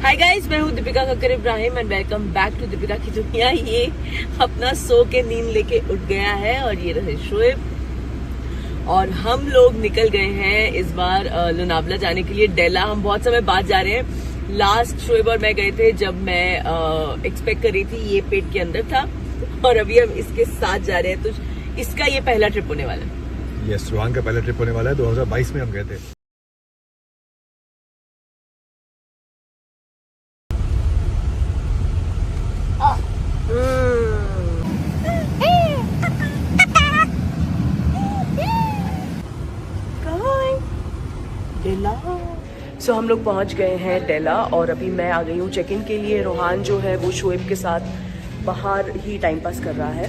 हाय guys, मैं हूँ Deepika Kakkar Ibrahim and welcome back to Deepika की दुनिया। ये अपना सो के नींद लेके उठ गया है और ये रहे शोएब और हम लोग निकल गए हैं इस बार लोनावला जाने के लिए डेला। हम बहुत समय बाद जा रहे हैं। लास्ट शोएब और मैं गए थे जब मैं एक्सपेक्ट कर रही थी, ये पेट के अंदर था और अभी हम इसके साथ जा रहे हैं। तो इसका ये पहला ट्रिप होने वाला है। यस, रोहान का पहला ट्रिप होने वाला है। 2022 में हम गए थे। सो हम लोग पहुंच गए हैं डेला और अभी मैं आ गई हूँ चेक इन के लिए। रोहान जो है वो शोएब के साथ बाहर ही टाइम पास कर रहा है।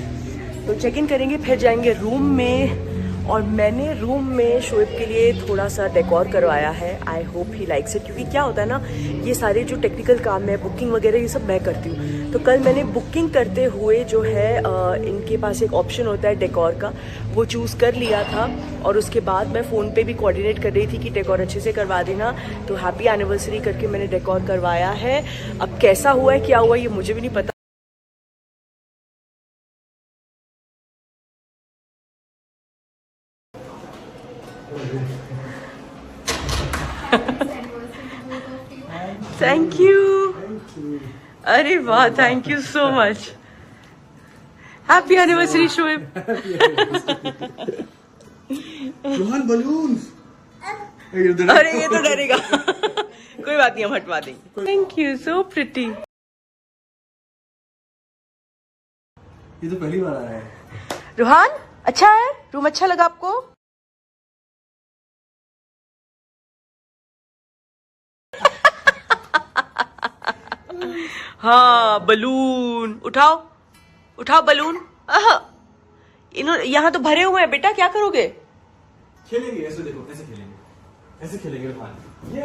तो चेक इन करेंगे, फिर जाएंगे रूम में। और मैंने रूम में शोएब के लिए थोड़ा सा डेकोर करवाया है। I hope he likes it, क्योंकि क्या होता है ना, ये सारे जो टेक्निकल काम है, बुकिंग वगैरह, ये सब मैं करती हूँ। तो कल मैंने बुकिंग करते हुए जो है इनके पास एक ऑप्शन होता है डेकोर का, वो चूज़ कर लिया था। और उसके बाद मैं फ़ोन पे भी कोऑर्डिनेट कर रही थी कि डेकोर अच्छे से करवा देना। तो हैप्पी एनिवर्सरी करके मैंने डेकोर करवाया है। अब कैसा हुआ है, क्या हुआ, ये मुझे भी नहीं पता। Thank you. अरे वाह, thank you so much. Happy anniversary Shoaib. Rohan balloons. अरे ये तो डरेगा। कोई बात नहीं, हम हटवा देंगे। Thank you, so pretty. ये तो पहली बार आया है। रोहान, अच्छा है रूम? अच्छा लगा आपको? हाँ, बलून उठाओ, उठाओ बलून। इन्होंने यहाँ तो भरे हुए हैं बेटा, क्या करोगे? खेलेंगे, ऐसे देखो, ऐसे खेलेंगे, ऐसे खेलेंगे रोहान। ये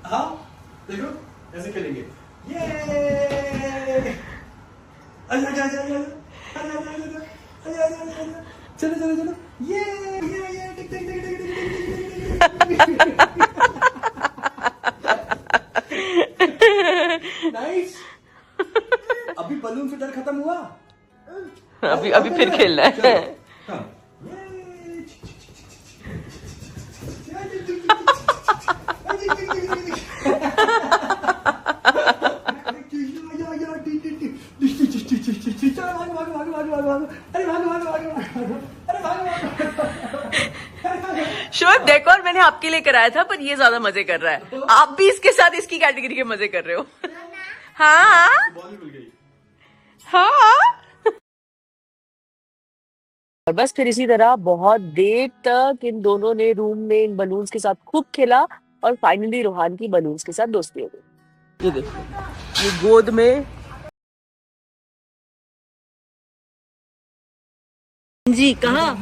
हाँ देखो, ऐसे खेलेंगे। ये आजा आजा आजा आजा आजा आजा आजा आजा, चलो चलो चलो। ये टिक टिक टिक टिक टिक टिक। नाइस। अभी बलून से डर खत्म हुआ। अभी फिर खेलना है। शोएब, डेकोर मैंने आपके लिए कराया था, पर ये ज्यादा मजे कर रहा है। आप भी इसके साथ इसकी कैटेगरी के मजे कर रहे हो। हाँ हाँ। और बस फिर इसी तरह बहुत देर तक इन दोनों ने रूम में इन बलून्स के साथ खूब खेला और फाइनली रोहान की बलून्स के साथ दोस्ती हो गई। ये देखो, ये गोद में। जी, कहाँ?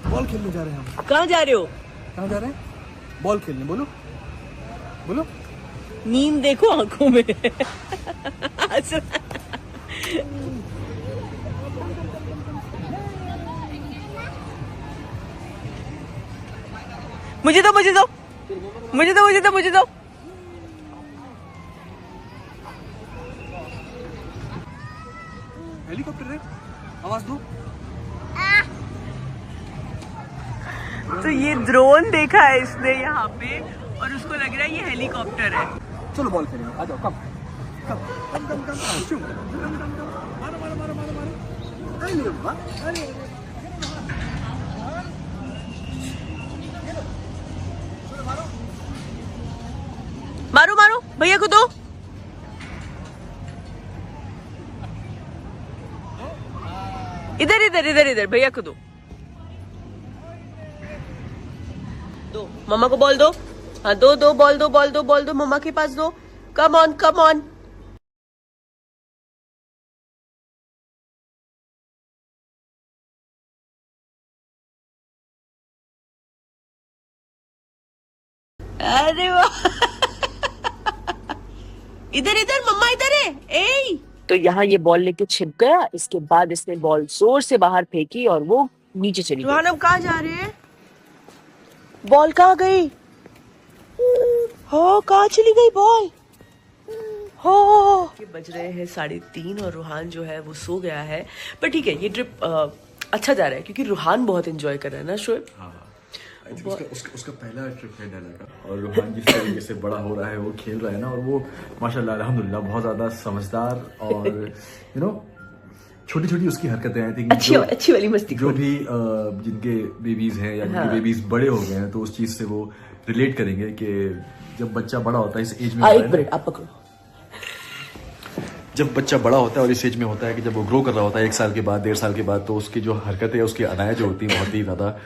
बॉल खेलने जा रहे हैं हम। कहाँ जा रहे हो? कहाँ जा रहे हैं? बॉल खेलने। बोलो बोलो। नींद देखो आंखों में। मुझे दो, मुझे दो, मुझे दो, मुझे दो, मुझे दो। हेलीकॉप्टर है, आवाज दो। तो ये ड्रोन देखा है इसने यहाँ पे और उसको लग रहा है ये हेलीकॉप्टर है। चलो बॉल खेलेंगे, आ जाओ। कम कम कम कम कम मारो मारो मारो मारो मारो। अरे वाह, अरे मारो मारो, भैया को दो। इधर इधर इधर इधर, भैया को दो। दो, मम्मा को बॉल दो। हाँ, दो दो, बॉल दो, बॉल दो, बॉल दो, मम्मा के पास दो। Come on, come on. अरे वाह। इधर इधर, मम्मा इधर है। ए, तो यहाँ ये बॉल लेके छिप गया। इसके बाद इसने बॉल जोर से बाहर फेंकी और वो नीचे चली गई। अब कहाँ जा रहे हैं? बॉल कहाँ गई? हो कहाँ चली गई बॉल? हो ये बज रहे हैं 3:30 और रूहान जो है वो सो गया है। पर ठीक है, ये ट्रिप अच्छा जा रहा है क्योंकि रूहान बहुत एंजॉय कर रहा है ना शोएब। उसका पहला ट्रिप है डेला का, और रूहान जिस तरीके से बड़ा हो रहा है, वो खेल रहा है ना, और वो माशाल्लाह अल्हम्दुलिल्लाह बहुत ज्यादा समझदार और यू नो छोटी छोटी उसकी हरकतें आई थिंक अच्छी वाली मस्ती जो भी जिनके बेबीज हैं या जिनके बेबीज बड़े हो गए हैं तो उस चीज से वो रिलेट करेंगे कि जब बच्चा बड़ा होता है इस एज में, एक मिनट आप पकड़ो, जब बच्चा बड़ा होता है और इस एज में होता है कि जब वो ग्रो कर रहा होता है 1 साल के बाद 1.5 साल के बाद, तो उसकी जो हरकतें उसकी अदाएं जो होती हैं बहुत ही ज्यादा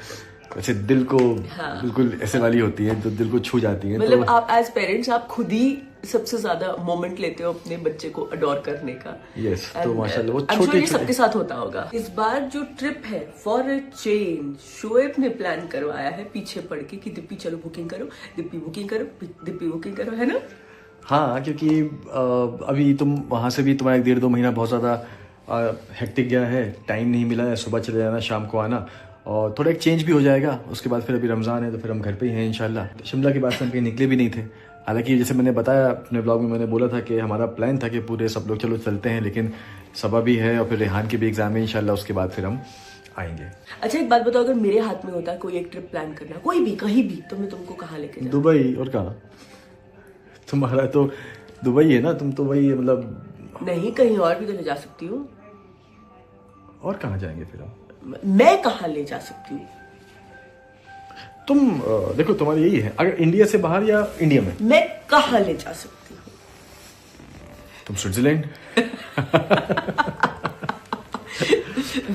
ऐसे दिल को बिल्कुल ऐसे वाली होती है जो दिल को छू जाती है। मतलब आप एज पेरेंट्स आप खुद ही सबसे ज्यादा मोमेंट लेते हो अपने बच्चे को अडोर करने का। यस, तो माशाल्लाह वो छोटे सबके साथ होता होगा। इस बार जो ट्रिप है फॉर अ चेंज शोएब ने प्लान करवाया है पीछे पड़ के कि दिप्पी चलो बुकिंग करो, दिप्पी बुकिंग करो, दिप्पी बुकिंग करो, है ना? हाँ, क्योंकि अभी तुम वहाँ से भी तुम्हारा 1.5-2 महीना बहुत ज़्यादा हेक्टिक गया है, टाइम नहीं मिला है, सुबह चले जाना शाम को आना, और थोड़ा एक चेंज भी हो जाएगा। उसके बाद फिर अभी रमज़ान है तो फिर हम घर पे ही हैं इंशाल्लाह। शिमला के बाद से हम कहीं निकले भी नहीं थे, हालांकि जैसे मैंने बताया अपने ब्लॉग में, मैंने बोला था कि हमारा प्लान था कि पूरे सब लोग चलो चलते हैं, लेकिन सबा भी है और फिर रेहान की भी एग्जाम है इंशाल्लाह, उसके बाद फिर हम आएंगे। अच्छा एक बात बताओ, अगर मेरे हाथ में होता कोई एक ट्रिप प्लान करना, कोई भी कहीं भी, तो मैं तुमको कहाँ लेके जाऊँ? दुबई। और कहाँ? तुम्हारा तो दुबई है ना, तुम तो वही मतलब नहीं, कहीं और भी तो ले जा सकती हूँ। और कहाँ जाएंगे फिर हम? मैं कहाँ ले जा सकती हूँ? तुम देखो तुम्हारी यही है, अगर इंडिया से बाहर या इंडिया में, मैं कहाँ ले जा सकती हूँ? तुम स्विट्जरलैंड।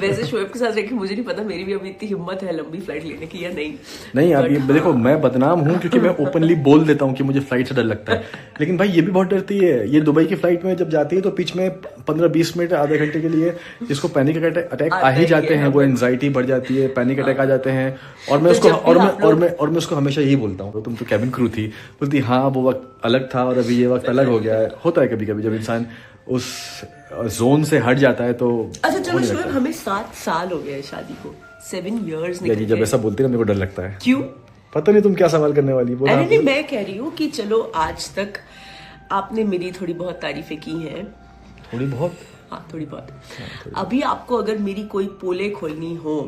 वैसे शोएब के साथ रहकर मुझे नहीं पता मेरी भी अभी इतनी हिम्मत है लंबी फ्लाइट लेने की या नहीं। नहीं आप ये देखो, मैं बदनाम हूँ क्योंकि मैं ओपनली बोल देता हूँ कि मुझे फ्लाइट से डर लगता है, लेकिन भाई ये भी बहुत डरती है। ये दुबई की फ्लाइट में जब जाती है तो बीच में 15-20 मिनट आधे घंटे के लिए जिसको पैनिक अटैक आ ही जाते हैं, वो एंजाइटी बढ़ जाती है, पैनिक अटैक आ जाते हैं। और मैं उसको और मैं उसको हमेशा यही बोलता हूँ, तुम तो कैबिन क्रू थी, बोलती हाँ वो वक्त अलग था और अभी ये वक्त अलग हो गया है। होता है कभी कभी जब इंसान उस जोन से हट जाता है तो। अच्छा चलो शोएब, हमें 7 साल हो गए शादी को, 7 years निकल गए। जब ऐसा बोलती है ना मेरे को डर लगता है। क्यों? पता नहीं तुम क्या सवाल करने वाली हो। नहीं, मैं कह रही हूँ कि चलो आज तक आपने मेरी थोड़ी बहुत तारीफें की हैं। थोड़ी बहुत? हाँ थोड़ी बहुत। अभी आपको अगर मेरी कोई पोले खोलनी हो,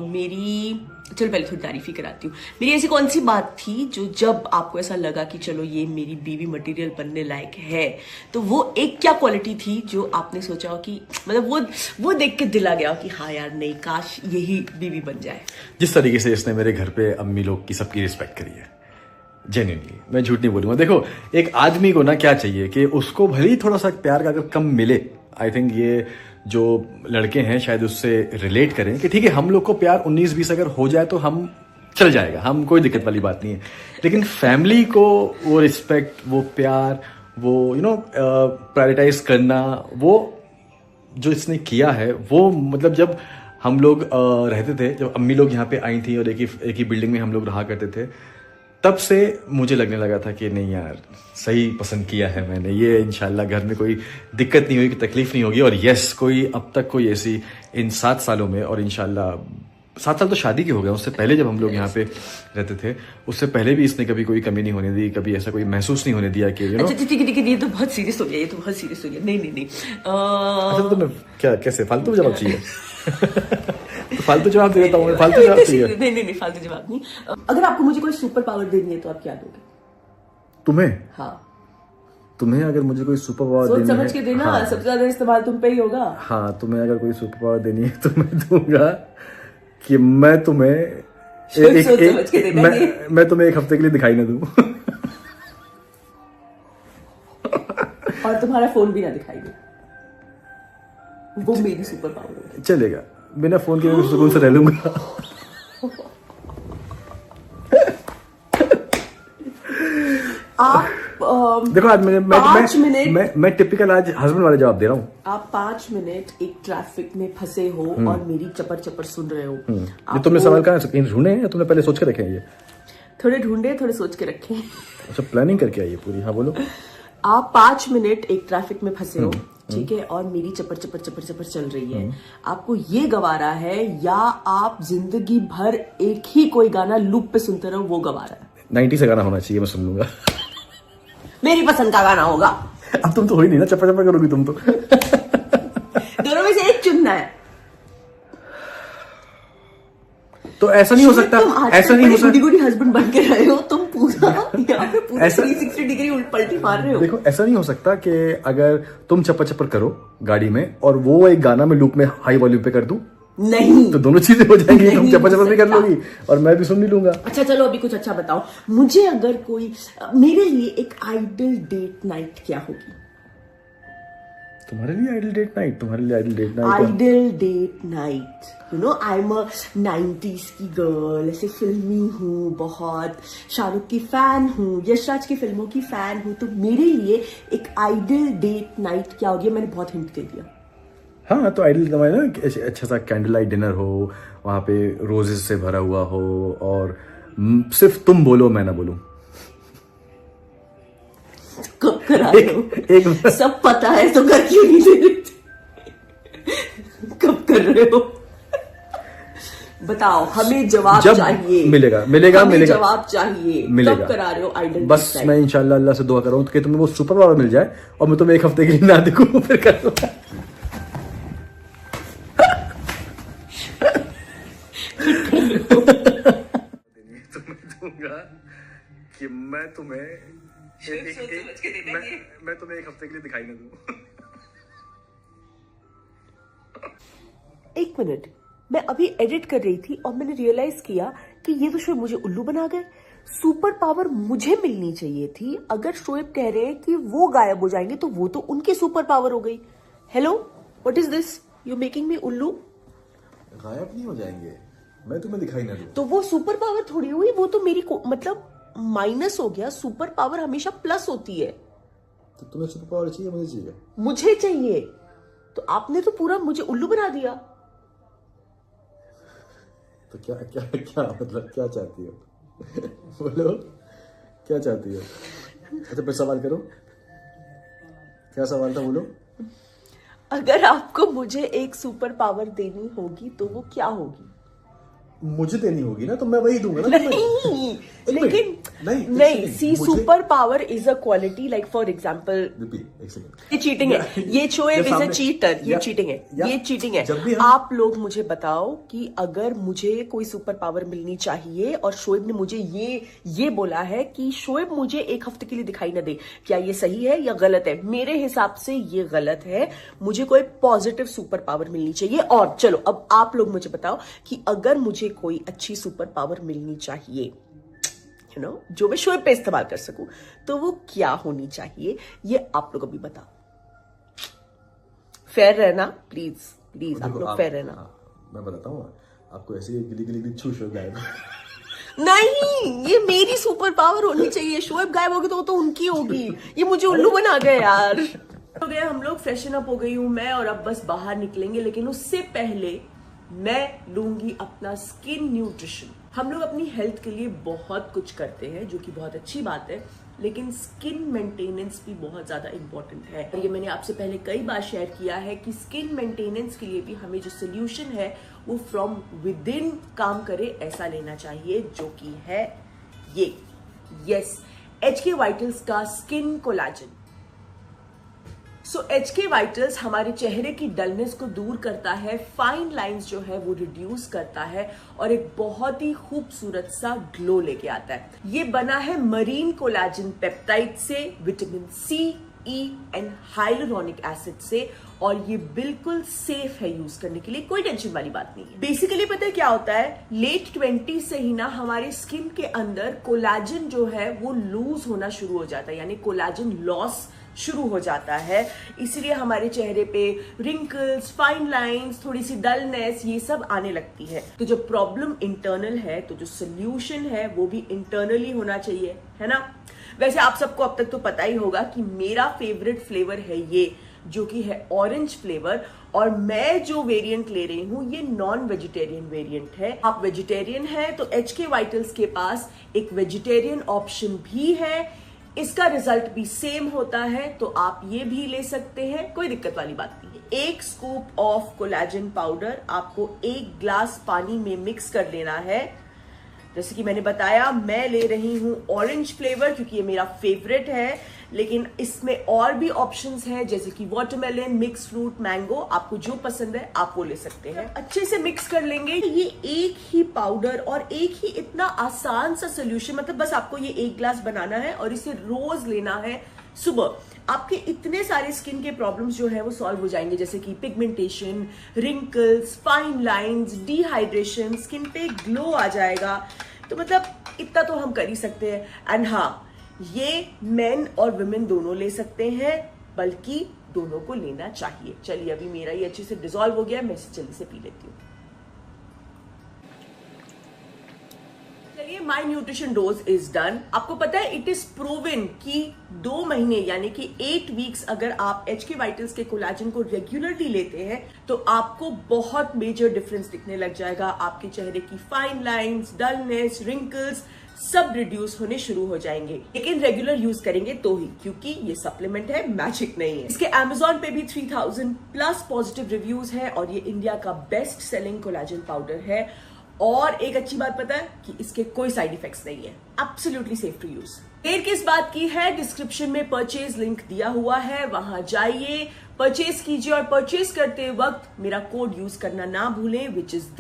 मेरी चलो पहले थोड़ी तारीफ ही कराती हूँ। मेरी ऐसी कौन सी बात थी जो जब आपको ऐसा लगा कि चलो ये मेरी बीवी मटेरियल बनने लायक है, तो वो एक क्या क्वालिटी थी जो आपने सोचा हो कि मतलब वो देख के दिल आ गया कि हाँ यार नहीं, काश यही बीवी बन जाए? जिस तरीके से इसने मेरे घर पे अम्मी लोग की सबकी रिस्पेक्ट करी है, जेन्युइनली मैं झूठ नहीं बोलूंगा। देखो एक आदमी को ना क्या चाहिए कि उसको भले ही थोड़ा सा प्यार का अगर कम मिले, आई थिंक ये जो लड़के हैं शायद उससे रिलेट करें कि ठीक है हम लोग को प्यार 19-20 अगर हो जाए तो हम चल जाएगा, हम कोई दिक्कत वाली बात नहीं है, लेकिन फैमिली को वो रिस्पेक्ट, वो प्यार, वो प्रायोरिटाइज करना, वो जो इसने किया है, वो मतलब जब हम लोग रहते थे, जब अम्मी लोग यहाँ पे आई थी और एक ही बिल्डिंग में हम लोग रहा करते थे, तब से मुझे लगने लगा था कि नहीं यार सही पसंद किया है मैंने, ये इंशाल्लाह घर में कोई दिक्कत नहीं होगी, तकलीफ नहीं होगी। और यस, कोई अब तक कोई ऐसी इन 7 सालों में, और इंशाल्लाह 7 साल तो शादी के हो गए, उससे पहले जब हम लोग यहाँ पे रहते थे उससे पहले भी इसने कभी कोई कमी नहीं होने दी, कभी ऐसा कोई महसूस नहीं होने दिया कि अच्छा ठीक है, ये तो बहुत सीरियस हो गया, ये तो बहुत सीरियस हो गया। नहीं अच्छा तो मैं क्या कैसे फालतू जवाब चाहिए? तो फालतू जवाब दे देता हूँ, फालतू जवाब चाहिए? नहीं फालतू जवाब नहीं। अगर आपको मुझे कोई सुपर पावर देनी है तो आप क्या दोगे? तुम्हें? हाँ तुम्हें अगर मुझे कोई सुपर पावर देनी है, समझ के देना। हाँ, सबसे ज्यादा इस्तेमाल तुम पे ही होगा। हाँ, तुम्हें अगर कोई सुपर पावर देनी है तो मैं दूंगा कि मैं तुम्हें मैं तुम्हें 1 हफ्ते के लिए दिखाई ना दूं। और तुम्हारा फोन भी ना दिखाई दे, वो मेरी सुपर पावर है। चलेगा, बिना फोन के मैं सुकून से रह लूंगा। आप देखो आज मैं टिपिकल आज हस्बैंड वाला जवाब दे रहा हूँ। आप 5 मिनट एक ट्रैफिक में फंसे हो और मेरी चपर चपर सुन रहे हो। ये तुमने सवाल कहाँ से ढूंढे हैं या तुमने पहले सोच के रखे हैं? ये थोड़े ढूंढे, थोड़े सोच के रखे। अच्छा, प्लानिंग करके आई है पूरी? हाँ बोलो। आप 5 मिनट एक ट्रैफिक में फंसे हो, ठीक है, और मेरी चपर चपर चपर चपर चल रही है, आपको ये गवारा है या आप जिंदगी भर एक ही कोई गाना लूप पे सुनते रहो, वो गवारा है? 90 से गाना होना चाहिए, मैं सुन लूंगा। मेरी पसंद का गाना होगा। अब तुम तो हो ही नहीं ना, चप्पा चप्पा करोगी तुम तो। दोनों में से एक चुनना है। तो ऐसा नहीं हो सकता, ऐसा नहीं हो सकता। गुडी हस्बैंड बन के रहे हो तुम, पूरा यहाँ पे पूरा 360 डिग्री पलटी मार रहे हो। देखो ऐसा नहीं हो सकता कि अगर तुम चप्पा चप्पर करो गाड़ी में और वो एक गाना में लूप में हाई वॉल्यूम पे कर दूं, नहीं तो दोनों चीजें हो जाएंगी। तुम चप्पा चप्पर भी कर लोगी और मैं भी सुन भी लूंगा। अच्छा चलो अभी कुछ अच्छा बताओ मुझे। अगर कोई मेरे लिए एक आइडल डेट नाइट क्या होगी? तुम्हारे लिए आइडल डेट नाइट? तुम्हारे लिए ideal date night? Ideal date night, you know I am a 90s की गर्ल, ऐसे फिल्मी हूँ बहुत, शाहरुख की फैन हूँ, यशराज की फिल्मों की फैन हूँ, तो मेरे लिए एक आइडल डेट नाइट क्या होगी? मैंने बहुत हिंट दे दिया। हाँ तो आइडल तुम्हारा ना अच्छा सा कैंडल लाइट डिनर हो, वहां पे रोजेस से भरा हुआ हो और सिर्फ तुम बोलो मैं ना बोलूं। कब करा रहे हो? एक सब पता है तो कर क्यों नहीं दे रहे? कब कर रहे हो? बताओ, हमें जवाब चाहिए। मिलेगा मिलेगा मिलेगा, जवाब चाहिए। मिलेगा। कब करा रहे हो आइडल? बस मैं इंशाल्लाह अल्लाह से दुआ कर रहा हूँ कि तुम्हें वो सुपर पावर मिल जाए और मैं तुम्हें एक हफ्ते के लिए ना दिखूं, फिर कर दूंगा। कि मैं तुम्हें मैं तुम्हें एक हफ्ते के लिए दिखाई ना दूं। एक मिनट, मैं अभी एडिट कर रही थी और मैंने रियलाइज किया कि ये तो शोएब मुझे उल्लू बना गए। सुपर पावर मुझे मिलनी चाहिए थी। अगर शोएब कह रहे हैं कि वो गायब हो जाएंगे तो वो तो उनकी सुपर पावर हो गई। Hello, what is this? You making me उल्लू। गायब नहीं हो जाएंगे, मैं तुम्हें दिखाई ना दूं। तो वो सुपर पावर थोड़ी हुई, वो तो मेरी मतलब माइनस हो गया। सुपर पावर हमेशा प्लस होती है। तो तुम्हें सुपर पावर चाहिए? मुझे चाहिए। मुझे चाहिए, तो आपने तो पूरा मुझे उल्लू बना दिया। तो क्या क्या क्या मतलब क्या चाहती हो? बोलो क्या चाहती हो? अच्छा फिर सवाल करो, क्या सवाल था बोलो। अगर आपको मुझे एक सुपर पावर देनी होगी तो वो क्या होगी? मुझे देनी होगी ना, तो मैं वही दूंगा ना। नहीं, लेकिन नहीं see super power is a quality, like for example ये चीटिंग है, ये शोएब इज अ चीटर, ये चीटिंग है, ये चीटिंग है। आप लोग मुझे बताओ कि अगर मुझे कोई सुपर पावर मिलनी चाहिए और शोएब ने मुझे ये बोला है कि शोएब मुझे एक हफ्ते के लिए दिखाई ना दे, क्या ये सही है या गलत है? मेरे हिसाब से ये गलत है। मुझे कोई पॉजिटिव सुपर पावर मिलनी चाहिए। और चलो अब आप लोग मुझे बताओ कि अगर मुझे कोई अच्छी सुपर पावर मिलनी चाहिए, यू नो, जो मैं शोएब पे इस्तेमाल कर सकूं, तो वो क्या होनी चाहिए? ये आप लोग अभी बताओ। फेयर रहना प्लीज, प्लीज आप लोग फेयर रहना। मैं बताता हूँ आपको, ऐसी गिली गिली छू शोएब गायब। नहीं, ये मेरी सुपर पावर होनी चाहिए। शोएब गायब होगी तो वो तो उनकी होगी। ये मुझे उल्लू बना गए यार। हो गया, हम लोग फ्रेशन अप हो गई हूं मैं, और अब बस बाहर निकलेंगे। लेकिन उससे पहले मैं लूंगी अपना स्किन न्यूट्रिशन। हम लोग अपनी हेल्थ के लिए बहुत कुछ करते हैं, जो कि बहुत अच्छी बात है, लेकिन स्किन मेंटेनेंस भी बहुत ज्यादा इंपॉर्टेंट है। और ये मैंने आपसे पहले कई बार शेयर किया है कि स्किन मेंटेनेंस के लिए भी हमें जो सोल्यूशन है वो फ्रॉम विद इन काम करे, ऐसा लेना चाहिए, जो कि है ये, यस, HK वाइटल्स का स्किन कोलाजन। HK वाइटल्स हमारे चेहरे की डलनेस को दूर करता है, फाइन लाइंस जो है वो रिड्यूस करता है और एक बहुत ही खूबसूरत सा ग्लो लेके आता है। ये बना है मरीन कोलाजन पेप्टाइड से, vitamin C, E and hyaluronic acid से, और ये बिल्कुल सेफ है यूज करने के लिए, कोई टेंशन वाली बात नहीं है। बेसिकली पता है क्या होता है, लेट 20s से ही ना हमारे स्किन के अंदर कोलाजन जो है वो लूज होना शुरू हो जाता है, यानी कोलाजन लॉस शुरू हो जाता है। इसलिए हमारे चेहरे पे रिंकल्स, फाइन लाइंस, थोड़ी सी डलनेस, ये सब आने लगती है। तो जो प्रॉब्लम इंटरनल है, तो जो सोल्यूशन है वो भी इंटरनली होना चाहिए, है ना। वैसे आप सबको अब तक तो पता ही होगा कि मेरा फेवरेट फ्लेवर है ये, जो कि है ऑरेंज फ्लेवर, और मैं जो वेरिएंट ले रही हूं ये नॉन वेजिटेरियन वेरिएंट है। आप वेजिटेरियन है तो HK वाइटल्स के पास एक वेजिटेरियन ऑप्शन भी है। इसका रिजल्ट भी सेम होता है, तो आप ये भी ले सकते हैं, कोई दिक्कत वाली बात नहीं है। 1 स्कूप ऑफ कोलाजन पाउडर आपको 1 ग्लास पानी में मिक्स कर लेना है। जैसे कि मैंने बताया, मैं ले रही हूं ऑरेंज फ्लेवर क्योंकि ये मेरा फेवरेट है, लेकिन इसमें और भी ऑप्शंस हैं जैसे कि वाटरमेलन, मिक्स फ्रूट, मैंगो। आपको जो पसंद है आप वो ले सकते हैं। अच्छे से मिक्स कर लेंगे। ये एक ही पाउडर और एक ही इतना आसान सा सोल्यूशन, मतलब बस आपको ये 1 ग्लास बनाना है और इसे रोज लेना है सुबह। आपके इतने सारे स्किन के प्रॉब्लम्स जो है वो सॉल्व हो जाएंगे, जैसे कि pigmentation, wrinkles, fine lines, dehydration, skin पे ग्लो आ जाएगा। तो मतलब इतना तो हम कर ही सकते हैं। एंड हाँ, ये मेन और वुमेन दोनों ले सकते हैं, बल्कि दोनों को लेना चाहिए। चलिए, अभी मेरा ये अच्छे से डिसॉल्व हो गया, मैं इसे जल्दी से पी लेती हूँ। चलिए, माई न्यूट्रिशन डोज इज डन। आपको पता है, इट इज प्रूवन कि 2 महीने यानी कि 8 वीक्स अगर आप HK वाइटल्स के कोलाजन को रेगुलरली लेते हैं तो आपको बहुत मेजर डिफरेंस दिखने लग जाएगा। आपके चेहरे की फाइन लाइंस, डलनेस, रिंकल्स सब रिड्यूस होने शुरू हो जाएंगे, लेकिन रेगुलर यूज करेंगे तो ही, क्योंकि ये सप्लीमेंट है, मैजिक नहीं है। इसके Amazon पे भी 3000 प्लस पॉजिटिव रिव्यूज है और ये इंडिया का बेस्ट सेलिंग कोलाजन पाउडर है। और एक अच्छी बात पता है कि इसके कोई साइड इफेक्ट्स नहीं है, एब्सोल्युटली सेफ टू यूज। देर किस बात की है, डिस्क्रिप्शन में परचेज लिंक दिया हुआ है, वहां जाइए, परचेज कीजिए और परचेज करते वक्त मेरा कोड यूज करना ना भूलें, विच इज